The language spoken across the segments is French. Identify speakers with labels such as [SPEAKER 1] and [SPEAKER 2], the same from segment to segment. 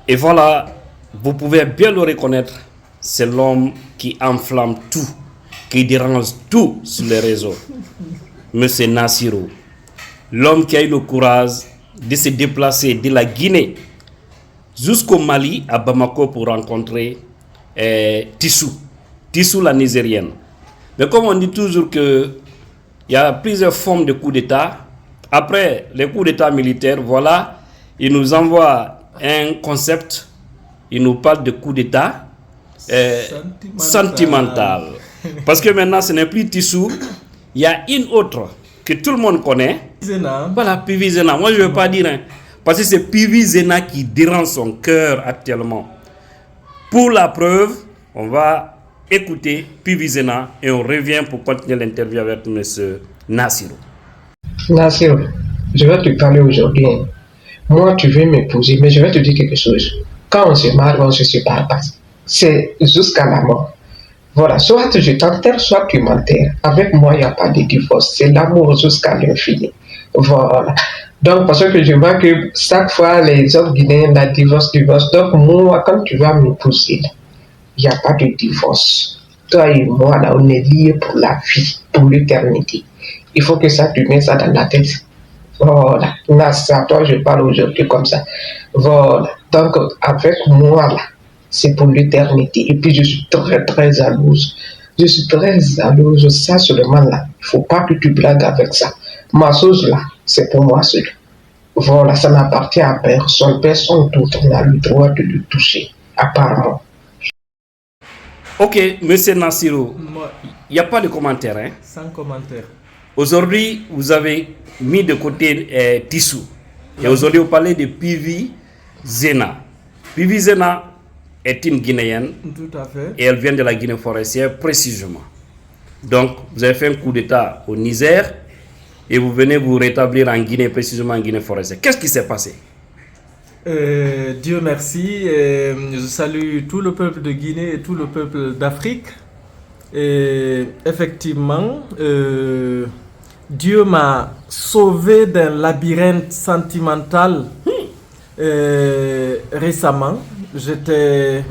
[SPEAKER 1] Et voilà, vous pouvez bien le reconnaître, c'est l'homme qui enflamme tout, qui dérange tout sur les réseaux. Monsieur Nassirou, l'homme qui a eu le courage de se déplacer de la Guinée jusqu'au Mali, à Bamako, pour rencontrer Tissou la Nigérienne. Mais comme on dit toujours qu'il y a plusieurs formes de coups d'État, après les coups d'État militaires, voilà, il nous envoie un concept, il nous parle de coup d'État sentimental. Parce que maintenant, ce n'est plus Tissou, il y a une autre que tout le monde connaît. Voilà, Pivi Zena. Moi, je ne veux pas dire, parce que c'est Pivi Zena qui dérange son cœur actuellement. Pour la preuve, on va écouter Pivi Zena et on revient pour continuer l'interview avec M. Nassirou.
[SPEAKER 2] Nassirou, je vais te parler aujourd'hui. Moi, tu veux m'épouser, mais je vais te dire quelque chose. Quand on se marie, on ne se sépare pas. C'est jusqu'à la mort. Voilà, soit je t'enterre, soit tu m'enterres. Avec moi, il n'y a pas de divorce. C'est l'amour jusqu'à l'infini. Voilà. Donc, parce que je vois que chaque fois, les hommes guinéens, la divorce. Donc, moi, quand tu vas m'épouser, il n'y a pas de divorce. Toi et moi, là, on est liés pour la vie, pour l'éternité. Il faut que ça, tu mets ça dans la tête. Voilà. Là, c'est à toi, je parle aujourd'hui comme ça. Voilà. Donc, avec moi, là, c'est pour l'éternité. Et puis, je suis très, très jalouse. Je suis très jalouse. Ça, seulement là. Il ne faut pas que tu blagues avec ça. Ma chose là, c'est pour moi seul. Voilà, ça n'appartient à personne. Personne d'autre n'a le droit de le toucher, à part moi.
[SPEAKER 1] Ok, monsieur Nassirou, il n'y a pas de commentaire. Hein?
[SPEAKER 3] Sans commentaire.
[SPEAKER 1] Aujourd'hui, vous avez mis de côté Tissou. Et aujourd'hui, vous parlez de Pivi Zena. Pivi Zena est une Guinéenne.
[SPEAKER 3] Tout à fait.
[SPEAKER 1] Et elle vient de la Guinée forestière précisément. Donc, vous avez fait un coup d'État au Niger et vous venez vous rétablir en Guinée, précisément en Guinée forestière. Qu'est-ce qui s'est passé?
[SPEAKER 3] Dieu merci. Je salue tout le peuple de Guinée et tout le peuple d'Afrique. Et effectivement, Dieu m'a sauvé d'un labyrinthe sentimental récemment. J'étais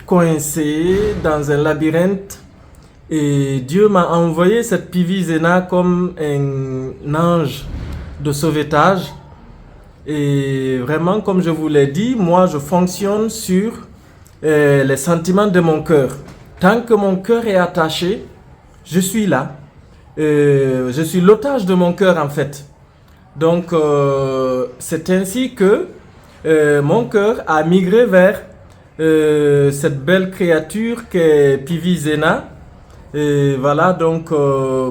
[SPEAKER 3] coincé dans un labyrinthe et Dieu m'a envoyé cette Pivi Zena comme un ange de sauvetage. Et vraiment, comme je vous l'ai dit, moi je fonctionne sur les sentiments de mon cœur. Tant que mon cœur est attaché, je suis là. Je suis l'otage de mon cœur en fait. Donc c'est ainsi que mon cœur a migré vers cette belle créature qu'est Pivi Zena. Et voilà, donc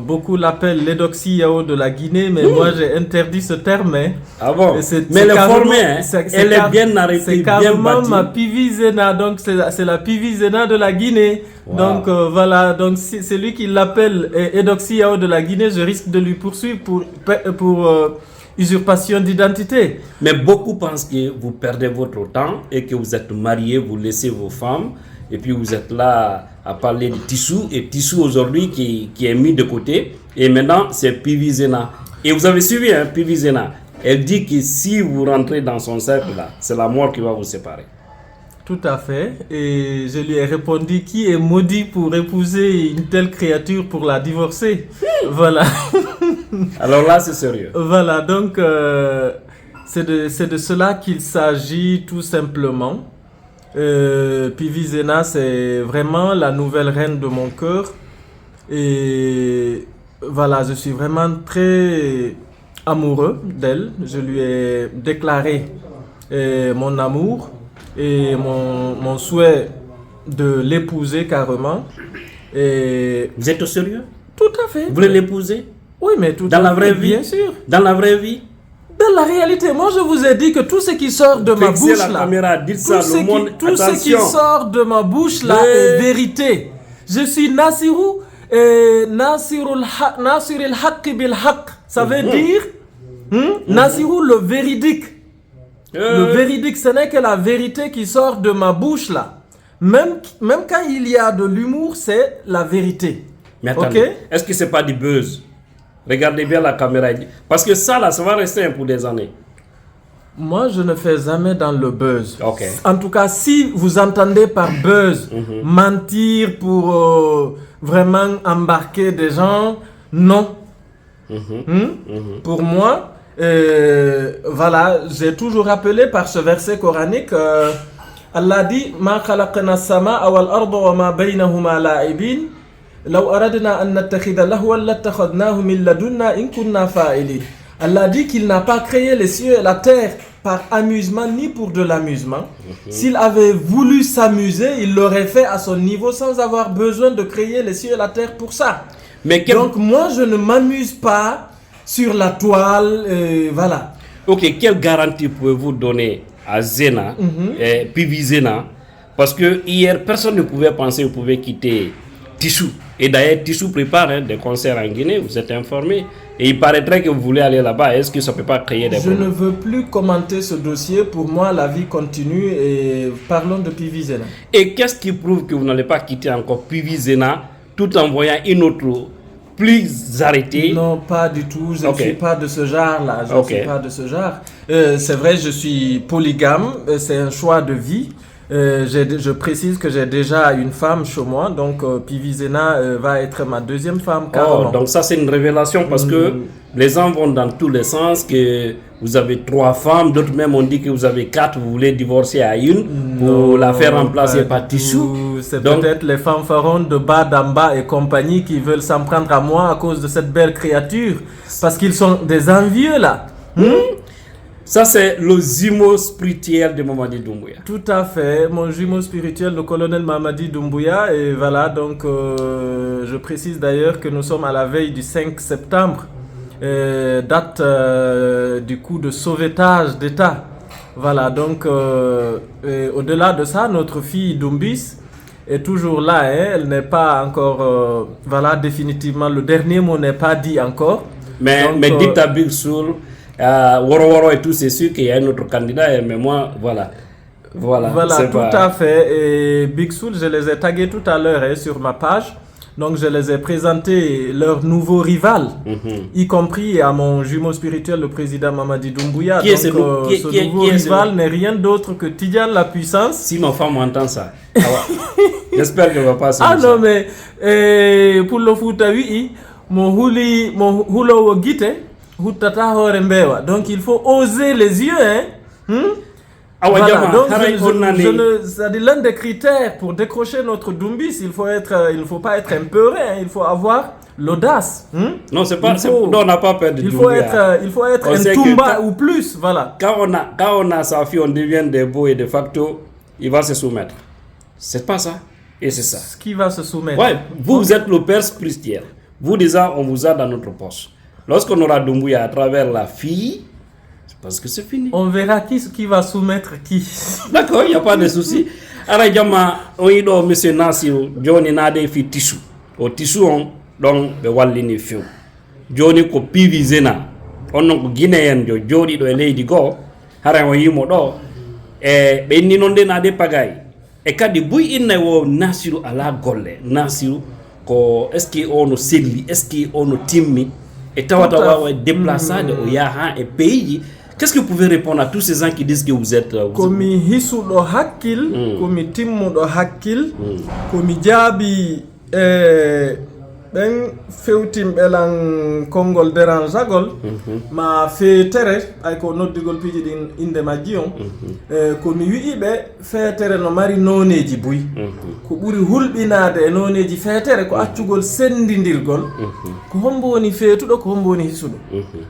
[SPEAKER 3] beaucoup l'appellent l'Edoxy Yao de la Guinée, mais moi j'ai interdit ce terme.
[SPEAKER 1] Ah bon? Mais elle est formée, hein? Elle est bien arrêtée,
[SPEAKER 3] c'est
[SPEAKER 1] bien bâtie.
[SPEAKER 3] ma Pivi Zena, donc c'est la Pivi Zena de la Guinée. Wow. Donc voilà, donc c'est lui qui l'appelle Edoxy Yao de la Guinée, je risque de lui poursuivre pour usurpation d'identité.
[SPEAKER 1] Mais beaucoup pensent que vous perdez votre temps et que vous êtes marié, vous laissez vos femmes et puis vous êtes là à parler de Tissou, et Tissou aujourd'hui qui est mis de côté, et maintenant c'est Pivi Zena. Et vous avez suivi Pivi Zena. Elle dit que si vous rentrez dans son cercle là, c'est la mort qui va vous séparer.
[SPEAKER 3] Tout à fait. Et je lui ai répondu, qui est maudit pour épouser une telle créature pour la divorcer? Voilà.
[SPEAKER 1] Alors là, c'est sérieux.
[SPEAKER 3] Voilà, donc c'est de cela qu'il s'agit tout simplement. Pivi Zena, c'est vraiment la nouvelle reine de mon cœur. Et voilà, je suis vraiment très amoureux d'elle. Je lui ai déclaré mon amour et mon souhait de l'épouser carrément. Et
[SPEAKER 1] vous êtes au sérieux?
[SPEAKER 3] Tout à fait.
[SPEAKER 1] Vous voulez l'épouser?
[SPEAKER 3] Oui, mais tout
[SPEAKER 1] dans
[SPEAKER 3] à
[SPEAKER 1] la
[SPEAKER 3] fait,
[SPEAKER 1] vraie vie?
[SPEAKER 3] Bien sûr.
[SPEAKER 1] Dans la vraie vie?
[SPEAKER 3] Dans la réalité, moi je vous ai dit que tout ce qui sort de ma bouche là, tout ce qui sort de ma bouche là est vérité. Je suis Nassirou et Nassirul Haqq bil Haqq. Ça veut dire Nassirou le véridique. Le véridique, ce n'est que la vérité qui sort de ma bouche là. Même quand il y a de l'humour, c'est la vérité.
[SPEAKER 1] Mais attendez, est-ce que c'est pas du buzz? Regardez bien la caméra. Parce que ça là, ça va rester pour des années.
[SPEAKER 3] Moi, je ne fais jamais dans le buzz.
[SPEAKER 1] Ok.
[SPEAKER 3] En tout cas, si vous entendez par buzz mentir pour vraiment embarquer des gens, non. Pour moi, voilà, j'ai toujours rappelé par ce verset coranique, Allah dit « Ma khalaqna as-samaa wal arda wa ma baynahuma la'ibin, law aradna an nattakhidha lahwan lattakhadnahu min ladunna in kunna fa'ilin » Allah dit qu'il n'a pas créé les cieux et la terre par amusement ni pour de l'amusement. S'il avait voulu s'amuser, il l'aurait fait à son niveau sans avoir besoin de créer les cieux et la terre pour ça. Donc moi, je ne m'amuse pas sur la toile, voilà.
[SPEAKER 1] Ok, quelle garantie pouvez-vous donner à Zena, Pivi Zena? Parce que hier, personne ne pouvait penser que vous pouvez quitter Tissou. Et d'ailleurs, Tissou prépare des concerts en Guinée, vous êtes informés. Et il paraîtrait que vous voulez aller là-bas. Est-ce que ça ne peut pas créer des problèmes?
[SPEAKER 3] Je ne veux plus commenter ce dossier. Pour moi, la vie continue. Et parlons de Pivi Zena.
[SPEAKER 1] Et qu'est-ce qui prouve que vous n'allez pas quitter encore Pivi Zena tout en voyant une autre plus arrêtée?
[SPEAKER 3] Non, pas du tout. Je ne suis pas de ce genre-là. Je ne suis pas de ce genre. C'est vrai, je suis polygame. C'est un choix de vie. Je précise que j'ai déjà une femme chez moi, donc Pivi Zena va être ma deuxième femme.
[SPEAKER 1] Oh, donc ça c'est une révélation parce que les gens vont dans tous les sens, que vous avez 3 femmes, d'autres même ont dit que vous avez 4, vous voulez divorcer à une pour la faire remplacer par Tissou.
[SPEAKER 3] C'est peut-être les fanfarons de Badamba et compagnie qui veulent s'en prendre à moi à cause de cette belle créature, parce qu'ils sont des envieux là.
[SPEAKER 1] Ça, c'est le jumeau spirituel de Mamadi Doumbouya.
[SPEAKER 3] Tout à fait. Mon jumeau spirituel, le colonel Mamadi Doumbouya. Et voilà, donc, je précise d'ailleurs que nous sommes à la veille du 5 septembre, date du coup de sauvetage d'État. Voilà, donc, au-delà de ça, notre fille Doumbis est toujours là. Elle n'est pas encore, voilà, définitivement, le dernier mot n'est pas dit encore.
[SPEAKER 1] Mais dites à Big Soul, Woro et tout, c'est sûr qu'il y a un autre candidat, mais moi, voilà,
[SPEAKER 3] tout à fait. Et Big Soul, je les ai tagués tout à l'heure sur ma page. Donc, je les ai présentés leur nouveau rival, y compris à mon jumeau spirituel, le président Mamadi Doumbouya. Ce nouveau rival n'est rien d'autre que Tidjane la puissance.
[SPEAKER 1] Si ma femme entend ça, j'espère qu'elle va pas se
[SPEAKER 3] non, mais pour le foot, oui, mon hulo guite. Donc il faut oser les yeux, voilà, donc c'est l'un des critères pour décrocher notre Doumbis. Il faut pas être impeuré, il faut avoir l'audace.
[SPEAKER 1] Non, c'est pas. On n'a pas peur de
[SPEAKER 3] Doumbia. Il faut être un Toumba ou plus, voilà.
[SPEAKER 1] Quand on a sa fille, on devient des beaux et de facto, il va se soumettre. C'est pas ça, et c'est ça.
[SPEAKER 3] Ce qui va se soumettre.
[SPEAKER 1] Ouais, vous êtes le père spirituel. Vous déjà, on vous a dans notre poche. Lorsqu'on aura Doumbouya à travers la fille, c'est parce que c'est fini.
[SPEAKER 3] On verra qui va soumettre qui.
[SPEAKER 1] D'accord, il n'y a pas de souci. Alors, on y a M. Nassir, Johnny Nade fi Tissou. Au Tissou, donc, le Wallini Fiu. Johnny ko Pivi Zena. On a Guinéen, Johnny do Lady Go. Hara on y modo. Et ben non de Nade Pagay. Et quand il bouille in wo Nassir à la golle. Nassir, est-ce qu'on seli, est-ce qu'on timmi? Et Tawatawa est déplacé au Yaha et pays. Qu'est-ce que vous pouvez répondre à tous ces gens qui disent que vous êtes...
[SPEAKER 3] Comme hisu do hakil, comme timmu do hakil, comme jabi ben fewtim belan kongol deranjagol ma fe tere ay ko noddigol piji din inde majjion ko mi wi'i be fe tere no mari noneji buy ko buri hulbinade e noneji fe tere ko accugol sendindirgol ko hombo woni feetudo ko hombo woni hisudo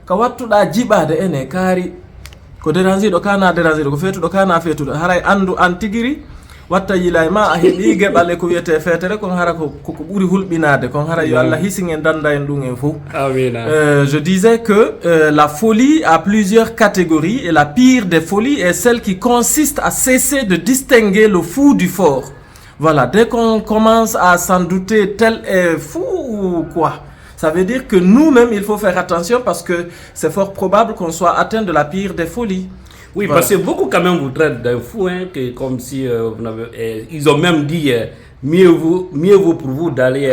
[SPEAKER 3] ka wattuda jibade ene kaari ko deranjido kana deranjido ko feetudo kana feetudo haray andu an tigiri watta yilay ma a heɓi geɓal e ko wiyete feetere kon hara ko ɓuri hulɓinade kon hara yo Allah hising en danda en ɗum en fo. Je disais que la folie a plusieurs catégories et la pire des folies est celle qui consiste à cesser de distinguer le fou du fort. Voilà, dès qu'on commence à s'en douter tel est fou ou quoi, ça veut dire que nous-mêmes il faut faire attention parce que c'est fort probable qu'on soit atteint de la pire des folies.
[SPEAKER 1] Oui, voilà. Parce que beaucoup quand même vous traitent d'un fou, que comme si vous n'avez, ils ont même dit mieux vaut pour vous d'aller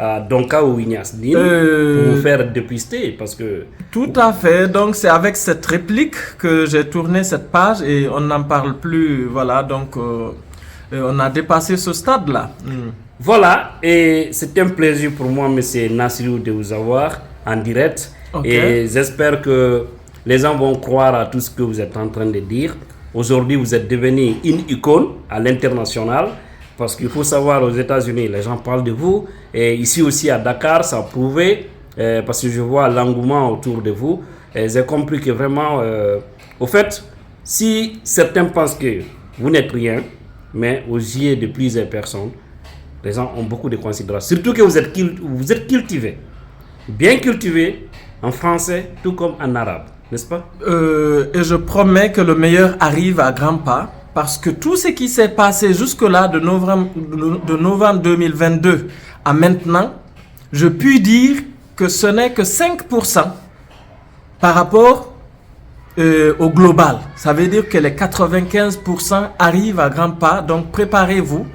[SPEAKER 1] à Donka ou Ignace Nin pour vous faire dépister parce que...
[SPEAKER 3] Tout à fait. Donc, c'est avec cette réplique que j'ai tourné cette page et on n'en parle plus. Voilà, donc on a dépassé ce stade-là.
[SPEAKER 1] Voilà, et c'est un plaisir pour moi, M. Nassirou, de vous avoir en direct. Et j'espère que les gens vont croire à tout ce que vous êtes en train de dire. Aujourd'hui, vous êtes devenu une icône à l'international. Parce qu'il faut savoir, aux États-Unis, les gens parlent de vous. Et ici aussi à Dakar, ça a prouvé. Parce que je vois l'engouement autour de vous. Et j'ai compris que vraiment, au fait, si certains pensent que vous n'êtes rien, mais aux yeux de plusieurs personnes, les gens ont beaucoup de considération. Surtout que vous êtes cultivé. Bien cultivé en français, tout comme en arabe. N'est-ce pas?
[SPEAKER 3] Et je promets que le meilleur arrive à grands pas. Parce que tout ce qui s'est passé jusque-là de novembre 2022 à maintenant, je puis dire que ce n'est que 5% par rapport au global. Ça veut dire que les 95% arrivent à grands pas. Donc préparez-vous.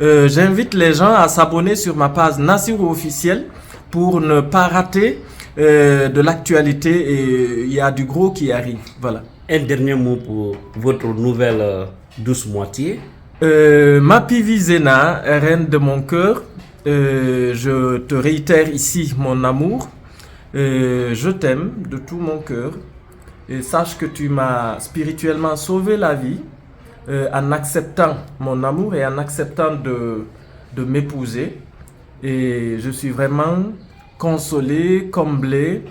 [SPEAKER 3] J'invite les gens à s'abonner sur ma page Nassirou officiel pour ne pas rater de l'actualité et il y a du gros qui arrive. Voilà.
[SPEAKER 1] Un dernier mot pour votre nouvelle douce moitié.
[SPEAKER 3] Ma Pivi Zena, reine de mon cœur, je te réitère ici mon amour. Je t'aime de tout mon cœur. Et sache que tu m'as spirituellement sauvé la vie en acceptant mon amour et en acceptant de m'épouser. Et je suis vraiment consolé, comblé.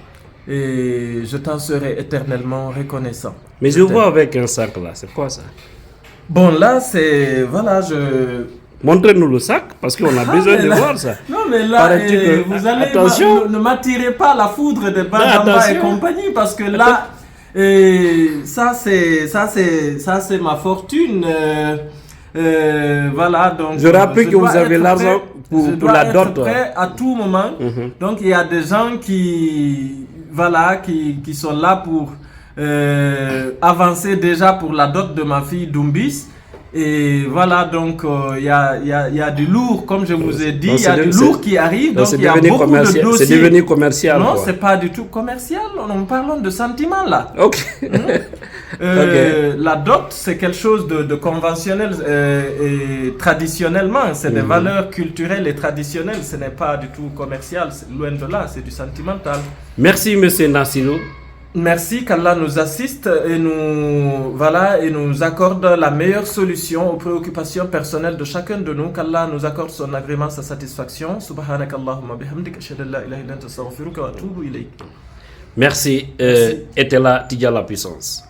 [SPEAKER 3] Et je t'en serai éternellement reconnaissant.
[SPEAKER 1] Mais je vois avec un sac là, c'est quoi ça?
[SPEAKER 3] Bon, là, c'est... Voilà,
[SPEAKER 1] montrez-nous le sac, parce qu'on a besoin de voir ça.
[SPEAKER 3] Non, mais là, vous allez...
[SPEAKER 1] Attention.
[SPEAKER 3] Ne m'attirez pas la foudre de Bamba et compagnie, parce que là, ça, c'est ma fortune. Voilà, donc...
[SPEAKER 1] Je rappelle que vous avez l'argent pour la dot.
[SPEAKER 3] Je dois être prêt à tout moment. Donc, il y a des gens qui sont là pour... avancer déjà pour la dot de ma fille Doumbis. Et voilà, donc il y a du lourd, comme je vous ai dit, il y a du lourd qui arrive. Donc il y a beaucoup de dossiers.
[SPEAKER 1] C'est devenu commercial.
[SPEAKER 3] Non, c'est pas du tout commercial. On parle de sentiments là.
[SPEAKER 1] Ok.
[SPEAKER 3] La dot, c'est quelque chose de conventionnel et traditionnellement. C'est des valeurs culturelles et traditionnelles. Ce n'est pas du tout commercial. Loin de là, c'est du sentimental.
[SPEAKER 1] Merci, monsieur Nassirou.
[SPEAKER 3] Merci qu'Allah nous assiste et nous accorde la meilleure solution aux préoccupations personnelles de chacun de nous. Qu'Allah nous accorde son agrément, sa satisfaction. Subhanakallahumma bihamdik ashhadu an la ilaha illa anta astaghfiruka wa atubu ilayk.
[SPEAKER 1] Merci. Était là, Tidja la puissance.